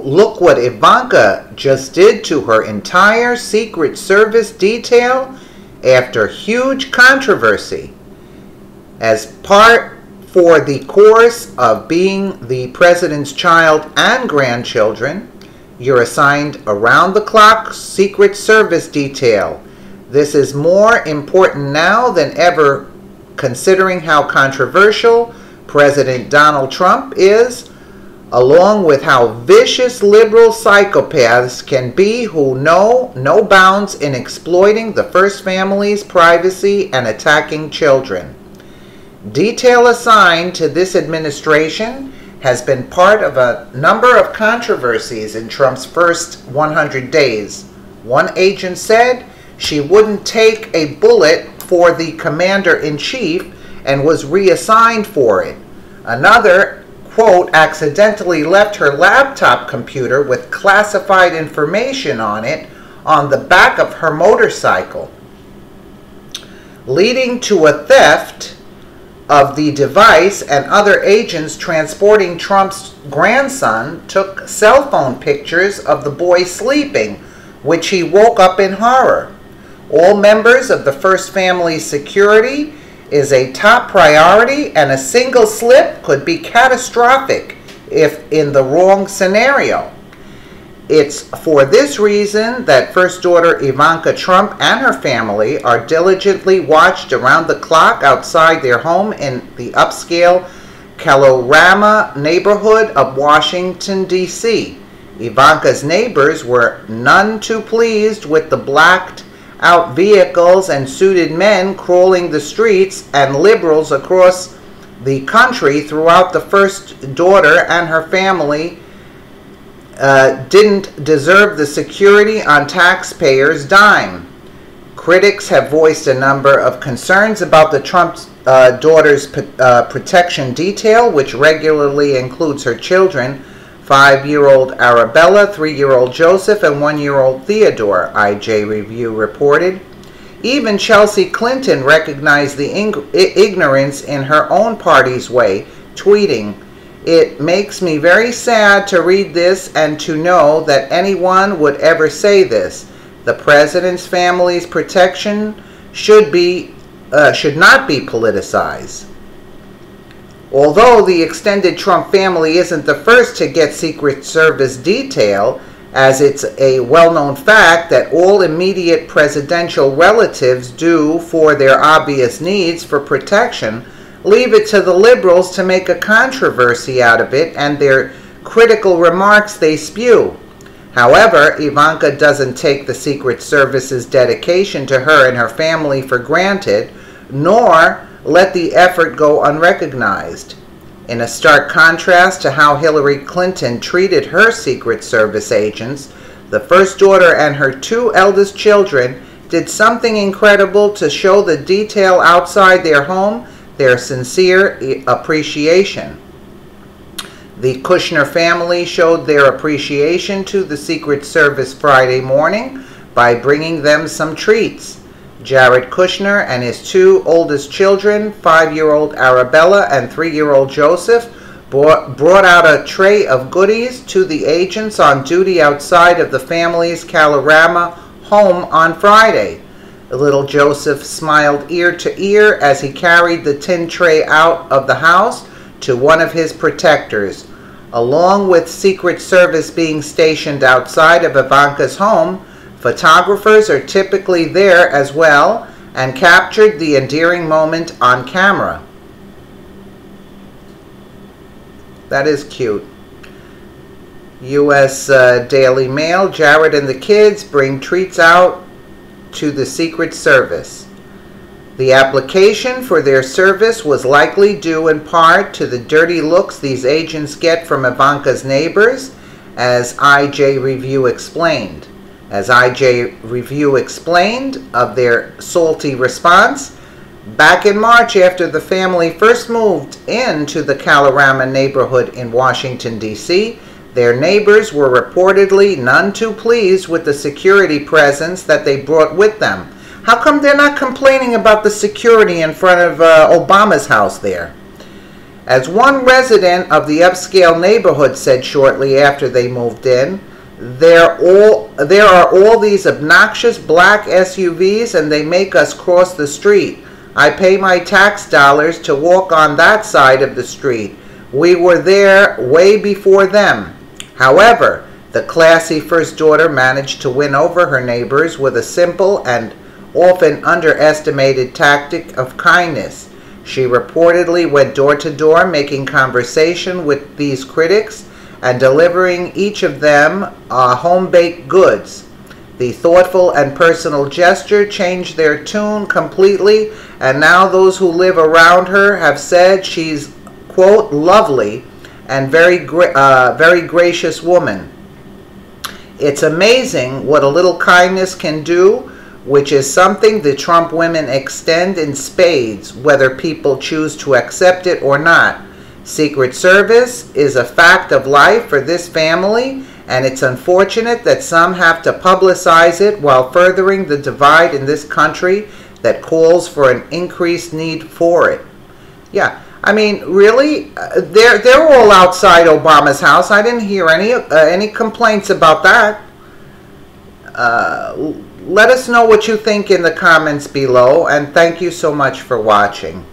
Look what Ivanka just did to her entire Secret Service detail after huge controversy. As part for the course of being the president's child and grandchildren, you're assigned around-the-clock Secret Service detail. This is more important now than ever, considering how controversial President Donald Trump is, along with how vicious liberal psychopaths can be who know no bounds in exploiting the first family's privacy and attacking children. Detail assigned to this administration has been part of a number of controversies in Trump's first 100 days. One agent said she wouldn't take a bullet for the commander-in-chief and was reassigned for it. Another, quote, accidentally left her laptop computer with classified information on it on the back of her motorcycle, leading to a theft of the device. And other agents transporting Trump's grandson took cell phone pictures of the boy sleeping, which he woke up in horror. All members of the first family's security is a top priority, and a single slip could be catastrophic if in the wrong scenario. It's for this reason that first daughter Ivanka Trump and her family are diligently watched around the clock outside their home in the upscale Kalorama neighborhood of Washington, D.C. Ivanka's neighbors were none too pleased with the blacked out vehicles and suited men crawling the streets, and liberals across the country throughout the first daughter and her family didn't deserve the security on taxpayers' dime. Critics have voiced a number of concerns about the Trump daughter's protection detail, which regularly includes her children, 5-year-old Arabella, 3-year-old Joseph, and 1-year-old Theodore, IJ Review reported. Even Chelsea Clinton recognized the ignorance in her own party's way, tweeting, "It makes me very sad to read this and to know that anyone would ever say this. The president's family's protection should not be politicized." Although the extended Trump family isn't the first to get Secret Service detail, as it's a well-known fact that all immediate presidential relatives do for their obvious needs for protection, leave it to the liberals to make a controversy out of it and their critical remarks they spew. However, Ivanka doesn't take the Secret Service's dedication to her and her family for granted, nor let the effort go unrecognized. In a stark contrast to how Hillary Clinton treated her Secret Service agents, the first daughter and her 2 eldest children did something incredible to show the detail outside their home their sincere appreciation. The Kushner family showed their appreciation to the Secret Service Friday morning by bringing them some treats. Jared Kushner and his 2 oldest children, 5-year-old Arabella and 3-year-old Joseph, brought out a tray of goodies to the agents on duty outside of the family's Kalorama home on Friday. Little Joseph smiled ear to ear as he carried the tin tray out of the house to one of his protectors. Along with Secret Service being stationed outside of Ivanka's home, photographers are typically there as well and captured the endearing moment on camera. That is cute. U.S. Daily Mail, Jared and the kids bring treats out to the Secret Service. The application for their service was likely due in part to the dirty looks these agents get from Ivanka's neighbors, as IJ Review explained. As IJ Review explained of their salty response, back in March after the family first moved into the Kalorama neighborhood in Washington, D.C., their neighbors were reportedly none too pleased with the security presence that they brought with them. How come they're not complaining about the security in front of Obama's house there? As one resident of the upscale neighborhood said shortly after they moved in, there are all these obnoxious black SUVs and they make us cross the street. I pay my tax dollars to walk on that side of the street. We were there way before them. However, the classy first daughter managed to win over her neighbors with a simple and often underestimated tactic of kindness. She reportedly went door to door making conversation with these critics and delivering each of them home-baked goods. The thoughtful and personal gesture changed their tune completely, and now those who live around her have said she's, quote, lovely and very gracious woman. It's amazing what a little kindness can do, which is something the Trump women extend in spades, whether people choose to accept it or not. Secret Service is a fact of life for this family, and it's unfortunate that some have to publicize it while furthering the divide in this country that calls for an increased need for it. Yeah, I mean, really, they're all outside Obama's house. I didn't hear any complaints about that. Let us know what you think in the comments below, and thank you so much for watching.